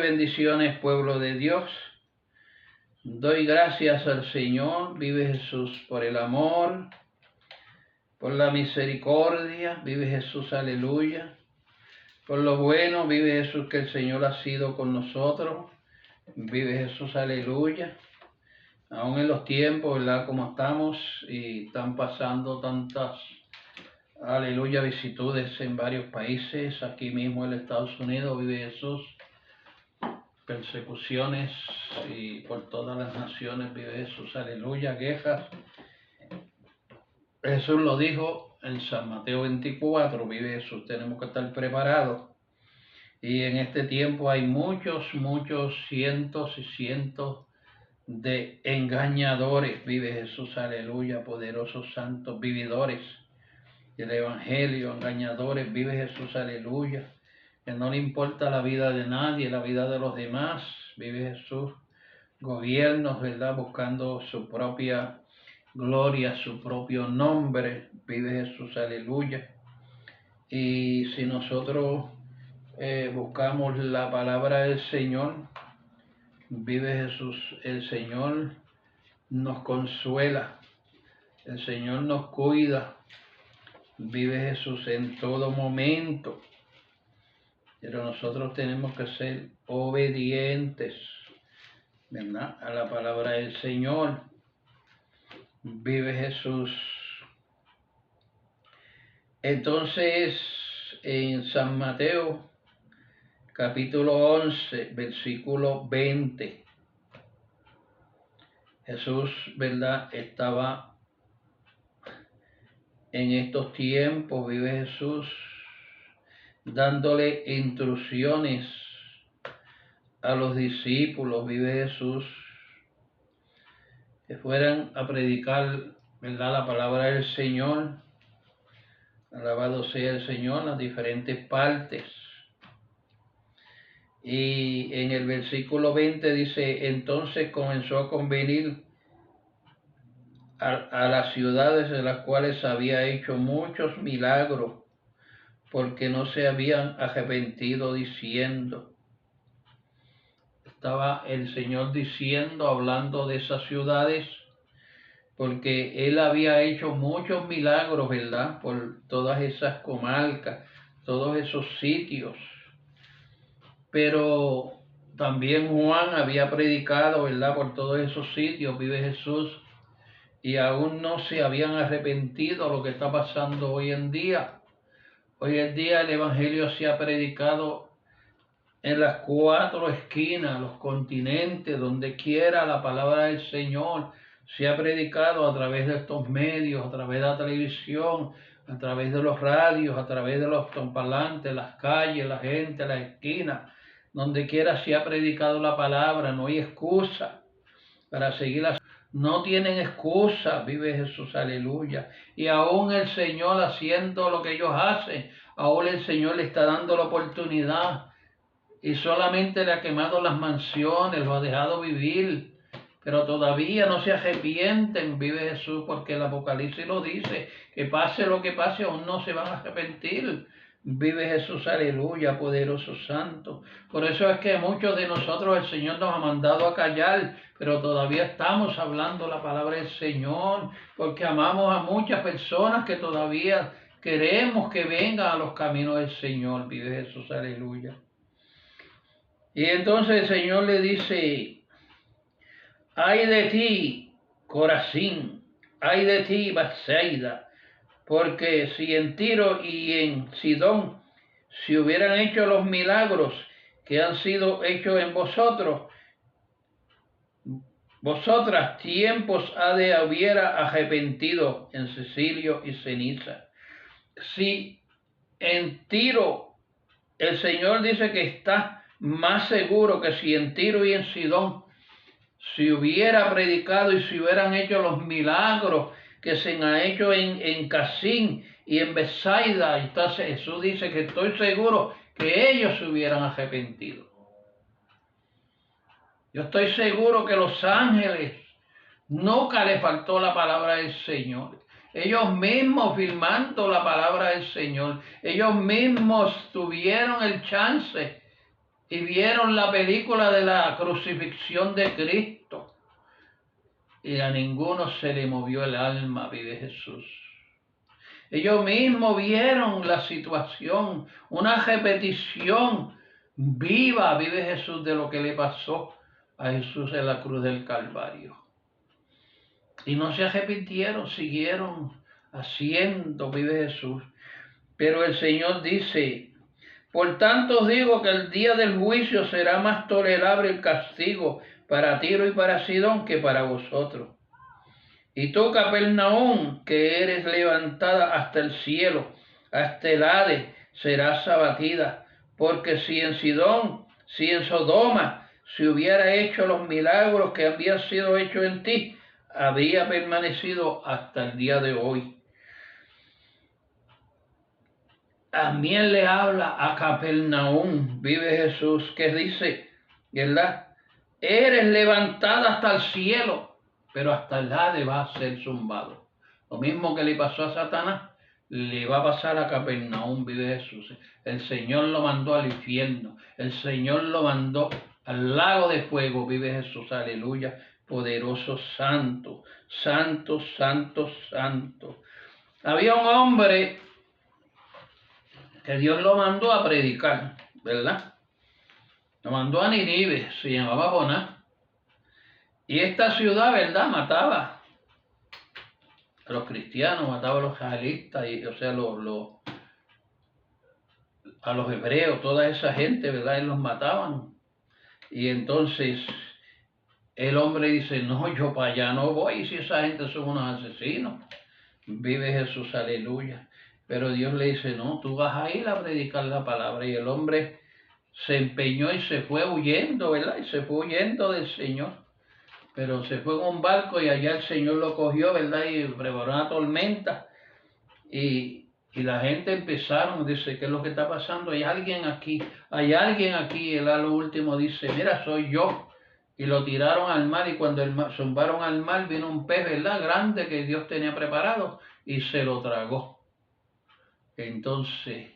Bendiciones, pueblo de Dios. Doy gracias al Señor, vive Jesús, por el amor, por la misericordia, vive Jesús, aleluya. Por lo bueno, vive Jesús, que el Señor ha sido con nosotros, vive Jesús, aleluya. Aún en los tiempos, ¿verdad? Como estamos y están pasando tantas, aleluya, vicisitudes en varios países, aquí mismo en Estados Unidos, vive Jesús. Persecuciones y por todas las naciones vive Jesús, aleluya, quejas. Jesús lo dijo en San Mateo 24, vive Jesús, tenemos que estar preparados. Y en este tiempo hay muchos, cientos y cientos de engañadores, vive Jesús, aleluya, poderosos santos, vividores del Evangelio, engañadores, vive Jesús, aleluya. Que no le importa la vida de nadie, la vida de los demás, vive Jesús. Gobiernos, ¿verdad? Buscando su propia gloria, su propio nombre, vive Jesús, aleluya. Y si nosotros buscamos la palabra del Señor, vive Jesús, el Señor nos consuela, el Señor nos cuida, vive Jesús en todo momento. Pero nosotros tenemos que ser obedientes, ¿verdad?, a la palabra del Señor. Vive Jesús. Entonces, en San Mateo, capítulo 11, versículo 20, Jesús, ¿verdad?, estaba en estos tiempos, vive Jesús, dándole instrucciones a los discípulos, vive Jesús, que fueran a predicar, ¿verdad?, la palabra del Señor. Alabado sea el Señor en las diferentes partes. Y en el versículo 20 dice, entonces comenzó a convenir a las ciudades en las cuales había hecho muchos milagros, porque no se habían arrepentido, diciendo. Estaba el Señor diciendo, hablando de esas ciudades, porque Él había hecho muchos milagros, ¿verdad?, por todas esas comarcas, todos esos sitios. Pero también Juan había predicado, ¿verdad?, por todos esos sitios, vive Jesús, y aún no se habían arrepentido lo que está pasando hoy en día. Hoy en día el Evangelio se ha predicado en las cuatro esquinas, los continentes, donde quiera la palabra del Señor se ha predicado a través de estos medios, a través de la televisión, a través de los radios, a través de los parlantes, las calles, la gente, las esquinas, donde quiera se ha predicado la palabra. No hay excusa para seguirla. No tienen excusa, vive Jesús, aleluya. Y aún el Señor haciendo lo que ellos hacen, aún el Señor le está dando la oportunidad. Y solamente le ha quemado las mansiones, lo ha dejado vivir. Pero todavía no se arrepienten, vive Jesús, porque el Apocalipsis lo dice, que pase lo que pase, aún no se van a arrepentir. Vive Jesús, aleluya, poderoso santo. Por eso es que muchos de nosotros el Señor nos ha mandado a callar, pero todavía estamos hablando la palabra del Señor, porque amamos a muchas personas que todavía queremos que vengan a los caminos del Señor. Vive Jesús, aleluya. Y entonces el Señor le dice, ay de ti, Corazín, ay de ti, Betsaida, porque si en Tiro y en Sidón se hubieran hecho los milagros que han sido hechos en vosotras tiempos ha de hubiera arrepentido en Sicilio y ceniza. Si en Tiro el Señor dice que está más seguro que si en Tiro y en Sidón si hubiera predicado y si hubieran hecho los milagros que se han hecho en Casín y en Betsaida, entonces Jesús dice que estoy seguro que ellos se hubieran arrepentido. Yo estoy seguro que los ángeles nunca les faltó la palabra del Señor. Ellos mismos firmando la palabra del Señor. Ellos mismos tuvieron el chance y vieron la película de la crucifixión de Cristo y a ninguno se le movió el alma, vive Jesús. Ellos mismos vieron la situación, una repetición viva, vive Jesús, de lo que le pasó a Jesús en la cruz del Calvario. Y no se arrepintieron, siguieron haciendo, vive Jesús. Pero el Señor dice: por tanto os digo que el día del juicio será más tolerable el castigo para Tiro y para Sidón que para vosotros. Y tú, Capernaum, que eres levantada hasta el cielo, hasta el Hades, serás abatida, porque si en Sodoma se hubiera hecho los milagros que habían sido hechos en ti, habría permanecido hasta el día de hoy. También le habla a Capernaum, vive Jesús, que dice, ¿verdad? Eres levantada hasta el cielo, pero hasta el Hades va a ser zumbado. Lo mismo que le pasó a Satanás, le va a pasar a Capernaum, vive Jesús. El Señor lo mandó al infierno, el Señor lo mandó al lago de fuego, vive Jesús, aleluya, poderoso, santo, santo, santo, santo. Había un hombre que Dios lo mandó a predicar, ¿verdad? Lo mandó a Nínive, se llamaba Jonás. Y esta ciudad, ¿verdad?, mataba a los cristianos, mataba a los israelitas, o sea, a los hebreos, toda esa gente, ¿verdad?, y los mataban. Y entonces el hombre dice: no, yo para allá no voy, si esa gente son unos asesinos. Vive Jesús, aleluya. Pero Dios le dice: no, tú vas a ir a predicar la palabra. Y el hombre se empeñó y se fue huyendo, ¿verdad? Y se fue huyendo del Señor. Pero se fue en un barco y allá el Señor lo cogió, ¿verdad? Y preparó una tormenta. Y la gente empezaron, dice: ¿qué es lo que está pasando? Hay alguien aquí, hay alguien aquí. Él a lo último dice: mira, soy yo. Y lo tiraron al mar, y cuando zumbaron al mar, vino un pez, ¿verdad?, grande, que Dios tenía preparado, y se lo tragó. Entonces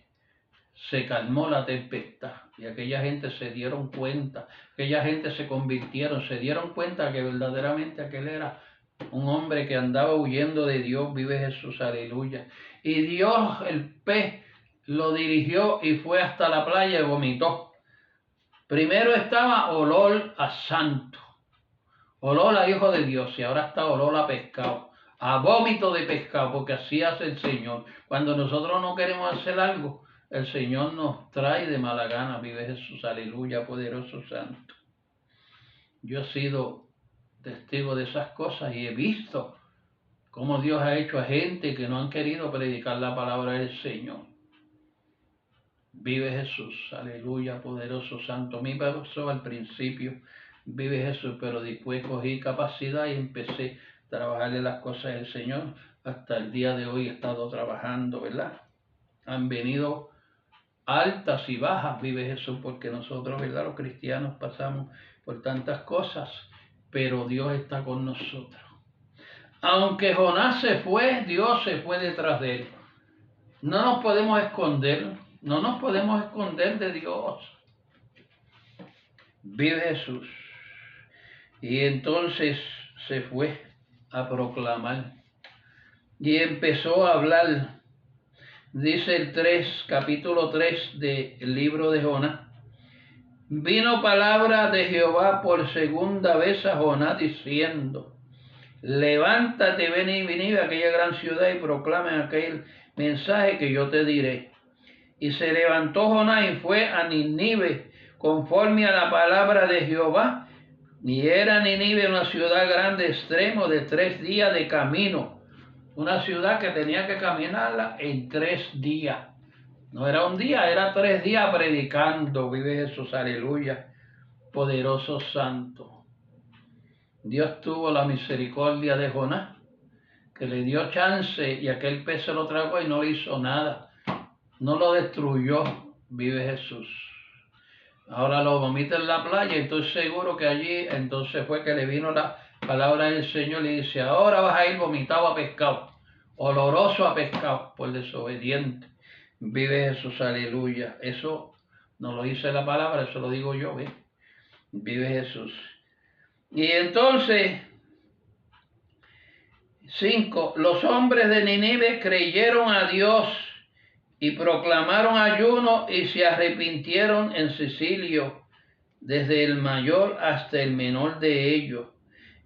se calmó la tempestad y aquella gente se dieron cuenta, aquella gente se convirtieron, se dieron cuenta que verdaderamente aquel era un hombre que andaba huyendo de Dios, vive Jesús, aleluya. Y Dios, el pez, lo dirigió y fue hasta la playa y vomitó. Primero estaba olor a santo, olor a hijo de Dios, y ahora está olor a pescado, a vómito de pescado, porque así hace el Señor. Cuando nosotros no queremos hacer algo, el Señor nos trae de mala gana, vive Jesús, aleluya, poderoso santo. Yo he sido testigo de esas cosas y he visto cómo Dios ha hecho a gente que no han querido predicar la palabra del Señor. Vive Jesús, aleluya, poderoso santo. Mi pasó al principio, vive Jesús, pero después cogí capacidad y empecé a trabajarle las cosas del Señor. Hasta el día de hoy he estado trabajando, ¿verdad? Han venido altas y bajas, vive Jesús, porque nosotros, ¿verdad?, los cristianos pasamos por tantas cosas, pero Dios está con nosotros. Aunque Jonás se fue, Dios se fue detrás de él. No nos podemos esconder, no nos podemos esconder de Dios. Vive Jesús. Y entonces se fue a proclamar y empezó a hablar. Dice el 3, capítulo 3 del libro de Jonás. Vino palabra de Jehová por segunda vez a Jonás diciendo: levántate, ven y Nínive, aquella gran ciudad, y proclame aquel mensaje que yo te diré. Y se levantó Jonás y fue a Nínive conforme a la palabra de Jehová. Y era Nínive una ciudad grande, extremo, de 3 días de camino. Una ciudad que tenía que caminarla en 3 días. No era un día, era 3 días predicando. Vive Jesús, aleluya, poderoso santo. Dios tuvo la misericordia de Jonás, que le dio chance y aquel pez se lo tragó y no le hizo nada. No lo destruyó, vive Jesús. Ahora lo vomita en la playa y estoy seguro que allí entonces fue que le vino la palabra del Señor y dice: ahora vas a ir vomitado a pescado, oloroso a pescado, por desobediente. Vive Jesús, aleluya. Eso No lo dice la palabra, eso lo digo yo, ¿ves? Vive Jesús. Y entonces, 5. Los hombres de Nínive creyeron a Dios y proclamaron ayuno y se arrepintieron en sicilio, desde el mayor hasta el menor de ellos.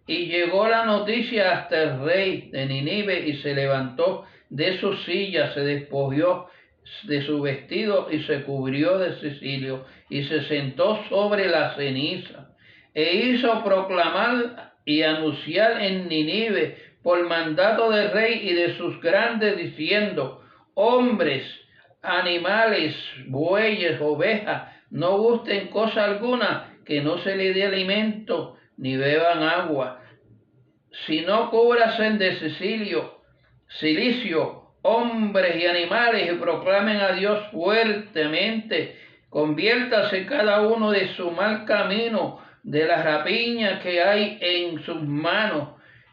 Y llegó la noticia hasta el rey de Nínive y se levantó de su silla, se despojó de su vestido y se cubrió de sicilio y se sentó sobre la ceniza e hizo proclamar y anunciar en Nínive por mandato del rey y de sus grandes diciendo: hombres, animales, bueyes, ovejas, no gusten cosa alguna, que no se les dé alimento ni beban agua, sino cúbrasen de silicio, hombres y animales, y proclamen a Dios fuertemente. Conviértase cada uno de su mal camino, de la rapiña que hay en sus manos.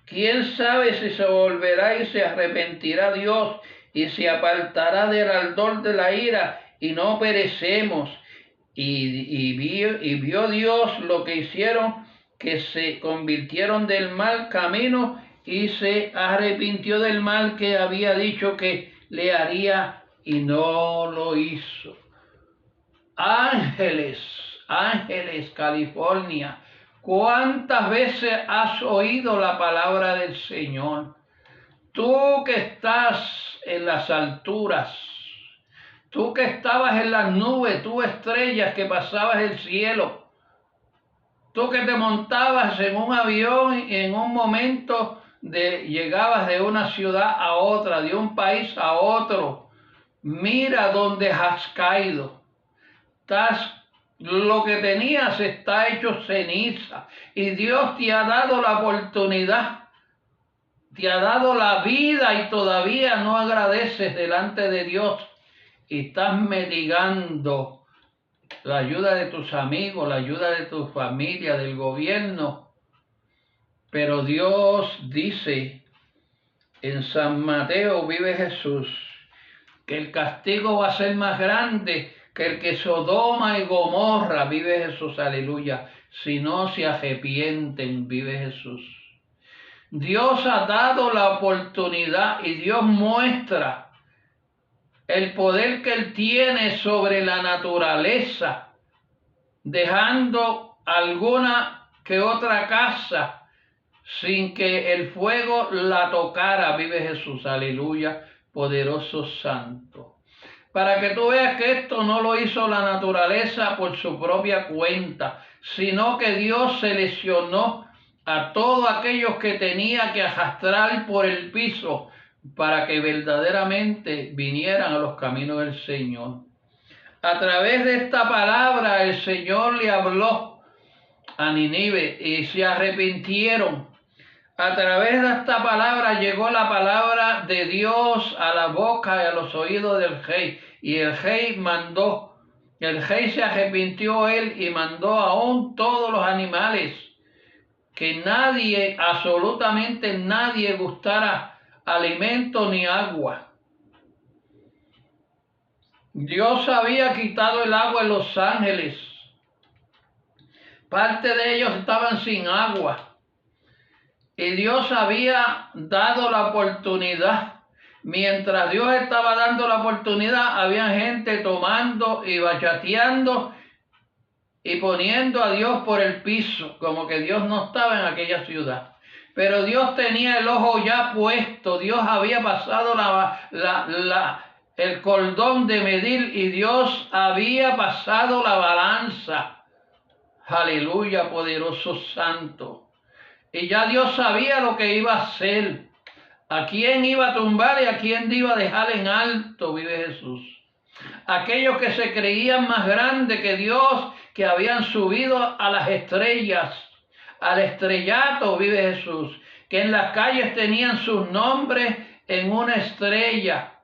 ¿Quién sabe si se volverá y se arrepentirá Dios y se apartará del ardor de la ira y no perecemos? Y vio Dios lo que hicieron, que se convirtieron del mal camino y se arrepintió del mal que había dicho que le haría y no lo hizo. Ángeles, California, ¿cuántas veces has oído la palabra del Señor? Tú que estás en las alturas, tú que estabas en las nubes, tú estrellas que pasabas el cielo, tú que te montabas en un avión y en un momento llegabas de una ciudad a otra, de un país a otro, mira dónde has caído. Lo que tenías está hecho ceniza y Dios te ha dado la oportunidad, te ha dado la vida y todavía no agradeces delante de Dios y estás mendigando la ayuda de tus amigos, la ayuda de tu familia, del gobierno. Pero Dios dice en San Mateo, vive Jesús, que el castigo va a ser más grande que el que Sodoma y Gomorra, vive Jesús, aleluya, si no se arrepienten, vive Jesús. Dios ha dado la oportunidad y Dios muestra el poder que Él tiene sobre la naturaleza, dejando alguna que otra casa sin que el fuego la tocara, vive Jesús, aleluya, poderoso santo. Para que tú veas que esto no lo hizo la naturaleza por su propia cuenta, sino que Dios seleccionó a todos aquellos que tenía que arrastrar por el piso para que verdaderamente vinieran a los caminos del Señor. A través de esta palabra el Señor le habló a Nínive y se arrepintieron. A través de esta palabra llegó la palabra de Dios a la boca y a los oídos del rey. Y el rey mandó, el rey se arrepintió él y mandó aún todos los animales, que nadie, absolutamente nadie, gustara alimento ni agua. Dios había quitado el agua en Los Ángeles. Parte de ellos estaban sin agua. Y Dios había dado la oportunidad. Mientras Dios estaba dando la oportunidad, había gente tomando y bachateando y poniendo a Dios por el piso, como que Dios no estaba en aquella ciudad. Pero Dios tenía el ojo ya puesto. Dios había pasado el cordón de medir y Dios había pasado la balanza. Aleluya, poderoso santo. Y ya Dios sabía lo que iba a hacer, a quién iba a tumbar y a quién iba a dejar en alto, vive Jesús. Aquellos que se creían más grandes que Dios, que habían subido a las estrellas, al estrellato, vive Jesús, que en las calles tenían sus nombres en una estrella.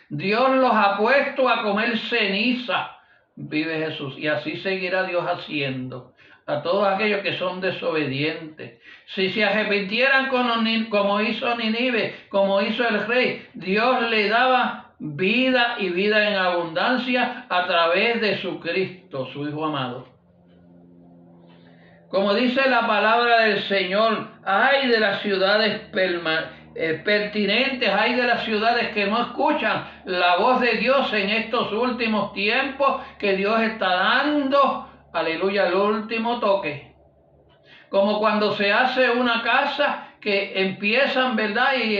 Dios los ha puesto a comer ceniza, vive Jesús, y así seguirá Dios haciendo a todos aquellos que son desobedientes. Si se arrepintieran como hizo Nínive, como hizo el rey, Dios le daba vida y vida en abundancia a través de su Cristo, su Hijo amado. Como dice la palabra del Señor, ay de las ciudades pertinentes, hay de las ciudades que no escuchan la voz de Dios en estos últimos tiempos, que Dios está dando, aleluya, el último toque. Como cuando se hace una casa que empiezan, ¿verdad? Y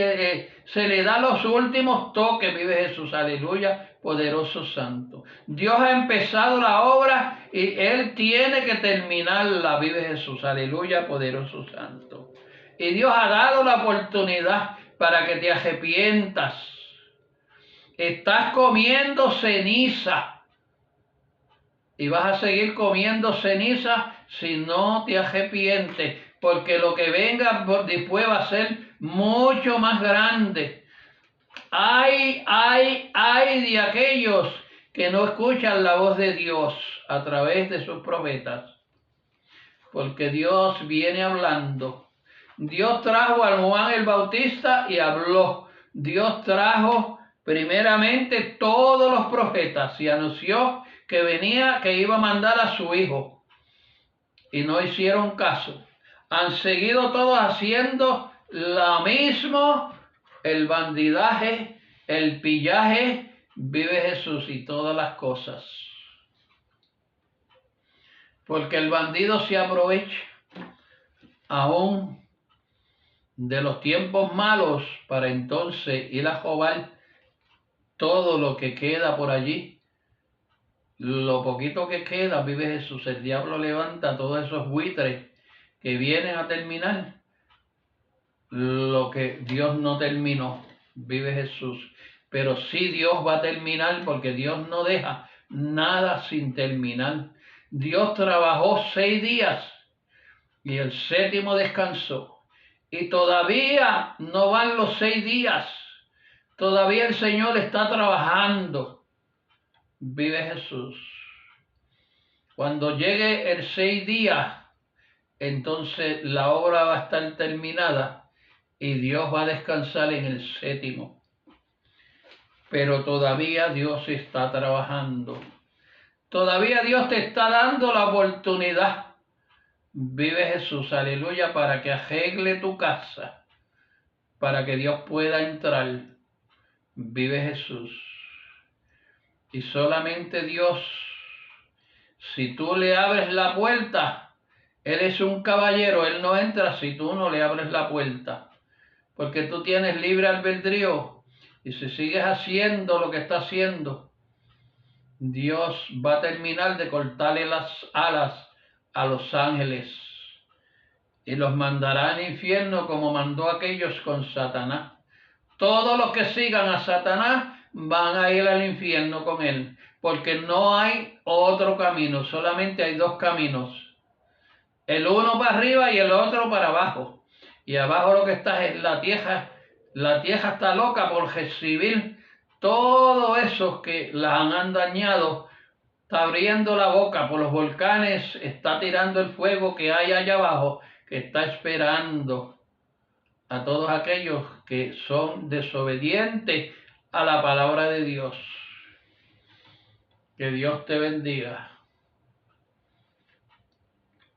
se le da los últimos toques, vive Jesús, aleluya, poderoso santo. Dios ha empezado la obra y Él tiene que terminarla, vive Jesús, aleluya, poderoso santo. Y Dios ha dado la oportunidad para que te arrepientas. Estás comiendo ceniza y vas a seguir comiendo ceniza si no te arrepientes, porque lo que venga después va a ser mucho más grande. Ay de aquellos que no escuchan la voz de Dios a través de sus profetas, porque Dios viene hablando. Dios trajo a Juan el Bautista y habló. Dios trajo primeramente todos los profetas y anunció que venía, que iba a mandar a su hijo. Y no hicieron caso. Han seguido todos haciendo lo mismo, el bandidaje, el pillaje, vive Jesús y todas las cosas. Porque el bandido se aprovecha aún de los tiempos malos para entonces ir a robar todo lo que queda por allí. Lo poquito que queda, vive Jesús, el diablo levanta todos esos buitres que vienen a terminar lo que Dios no terminó, vive Jesús. Pero sí Dios va a terminar, porque Dios no deja nada sin terminar. Dios trabajó 6 días y el 7º descansó. Y todavía no van los 6 días. Todavía el Señor está trabajando. Vive Jesús. Cuando llegue el 6 días, entonces la obra va a estar terminada y Dios va a descansar en el 7º. Pero todavía Dios está trabajando. Todavía Dios te está dando la oportunidad. Vive Jesús, aleluya, para que arregle tu casa, para que Dios pueda entrar. Vive Jesús. Y solamente Dios, si tú le abres la puerta, Él es un caballero, Él no entra si tú no le abres la puerta, porque tú tienes libre albedrío. Y si sigues haciendo lo que está haciendo, Dios va a terminar de cortarle las alas a los ángeles y los mandará al infierno, como mandó a aquellos con Satanás. Todos los que sigan a Satanás van a ir al infierno con él, porque no hay otro camino, solamente hay 2 caminos. El uno para arriba y el otro para abajo. Y abajo lo que está es la tierra. La tierra está loca por recibir todos esos que la han dañado. Está abriendo la boca por los volcanes, está tirando el fuego que hay allá abajo, que está esperando a todos aquellos que son desobedientes a la palabra de Dios. Que Dios te bendiga.